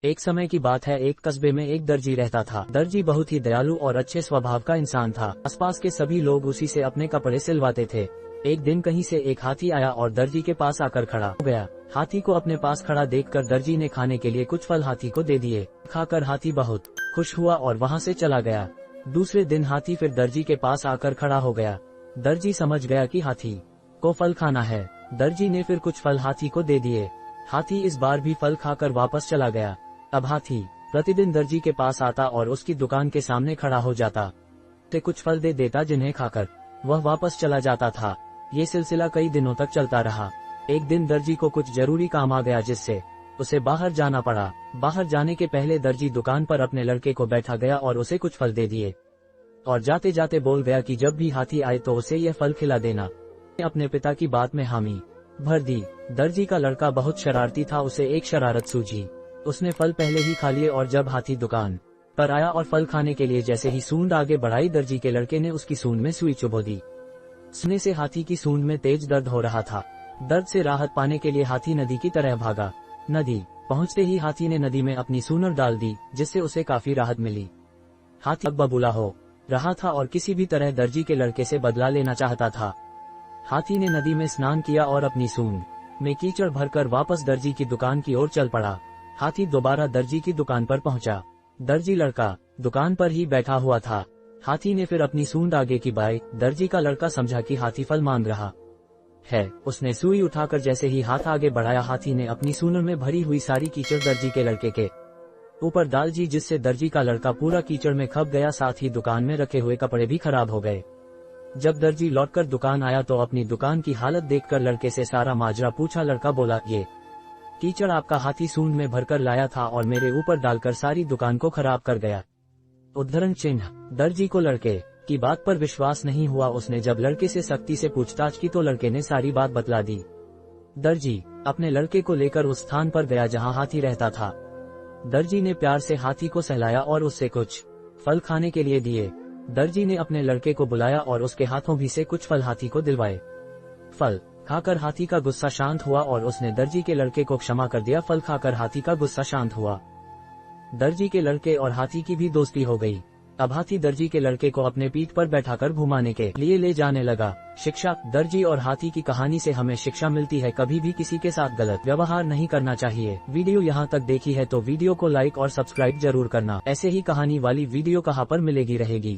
एक समय की बात है, एक कस्बे में एक दर्जी रहता था। दर्जी बहुत ही दयालु और अच्छे स्वभाव का इंसान था। आसपास के सभी लोग उसी से अपने कपड़े सिलवाते थे। एक दिन कहीं से एक हाथी आया और दर्जी के पास आकर खड़ा हो गया। हाथी को अपने पास खड़ा देखकर दर्जी ने खाने के लिए कुछ फल हाथी को दे दिए। खाकर हाथी बहुत खुश हुआ और वहाँ से चला गया। दूसरे दिन हाथी फिर दर्जी के पास आकर खड़ा हो गया। दर्जी समझ गया कि हाथी को फल खाना है। दर्जी ने फिर कुछ फल हाथी को दे दिए। हाथी इस बार भी फल खाकर वापस चला गया। अब हाथी प्रतिदिन दर्जी के पास आता और उसकी दुकान के सामने खड़ा हो जाता, ते कुछ फल दे देता जिन्हें खाकर वह वापस चला जाता था। ये सिलसिला कई दिनों तक चलता रहा। एक दिन दर्जी को कुछ जरूरी काम आ गया जिससे उसे बाहर जाना पड़ा। बाहर जाने के पहले दर्जी दुकान पर अपने लड़के को बैठा गया और उसे कुछ फल दे दिए और जाते जाते बोल गया कि जब भी हाथी आए तो उसे यह फल खिला देना। अपने पिता की बात में हामी भर दी। दर्जी का लड़का बहुत शरारती था, उसे एक शरारत सूझी। उसने फल पहले ही खा लिए और जब हाथी दुकान पर आया और फल खाने के लिए जैसे ही सूंड आगे बढ़ाई, दर्जी के लड़के ने उसकी सूंड में सुई चुभो दी। सुनने से हाथी की सूंड में तेज दर्द हो रहा था। दर्द से राहत पाने के लिए हाथी नदी की तरह भागा। नदी पहुंचते ही हाथी ने नदी में अपनी सूंड डाल दी, जिससे उसे काफी राहत मिली। हाथी अब बबूला हो रहा था और किसी भी तरह दर्जी के लड़के से बदला लेना चाहता था। हाथी ने नदी में स्नान किया और अपनी सूंड में कीचड़ भरकर वापस दर्जी की दुकान की ओर चल पड़ा। हाथी दोबारा दर्जी की दुकान पर पहुंचा। दर्जी लड़का दुकान पर ही बैठा हुआ था। हाथी ने फिर अपनी सूंड आगे की बढ़ाई। दर्जी का लड़का समझा कि हाथी फल मांग रहा है। उसने सुई उठाकर जैसे ही हाथ आगे बढ़ाया, हाथी ने अपनी सूंड में भरी हुई सारी कीचड़ दर्जी के लड़के के ऊपर डाल दी, जिससे दर्जी का लड़का पूरा कीचड़ में खप गया। साथ ही दुकान में रखे हुए कपड़े भी खराब हो गए। जब दर्जी लौटकर दुकान आया तो अपनी दुकान की हालत देखकर लड़के से सारा माजरा पूछा। लड़का बोला, ये कीचड़ आपका हाथी सूंड में भरकर लाया था और मेरे ऊपर डालकर सारी दुकान को खराब कर गया। उद्धरण चिन्ह। दर्जी को लड़के की बात पर विश्वास नहीं हुआ। उसने जब लड़के से सख्ती से पूछताछ की तो लड़के ने सारी बात बतला दी। दर्जी अपने लड़के को लेकर उस स्थान पर गया जहां हाथी रहता था। दर्जी ने प्यार से हाथी को सहलाया और उससे कुछ फल खाने के लिए दिए। दर्जी ने अपने लड़के को बुलाया और उसके हाथों भी से कुछ फल हाथी को दिलवाए। फल खाकर हाथी का गुस्सा शांत हुआ और उसने दर्जी के लड़के को क्षमा कर दिया। फल खाकर हाथी का गुस्सा शांत हुआ। दर्जी के लड़के और हाथी की भी दोस्ती हो गई। अब हाथी दर्जी के लड़के को अपने पीठ पर बैठाकर घुमाने के लिए ले जाने लगा। शिक्षा। दर्जी और हाथी की कहानी से हमें शिक्षा मिलती है, कभी भी किसी के साथ गलत व्यवहार नहीं करना चाहिए। वीडियो यहाँ तक देखी है तो वीडियो को लाइक और सब्सक्राइब जरूर करना। ऐसे ही कहानी वाली वीडियो कहाँ पर मिलेगी रहेगी।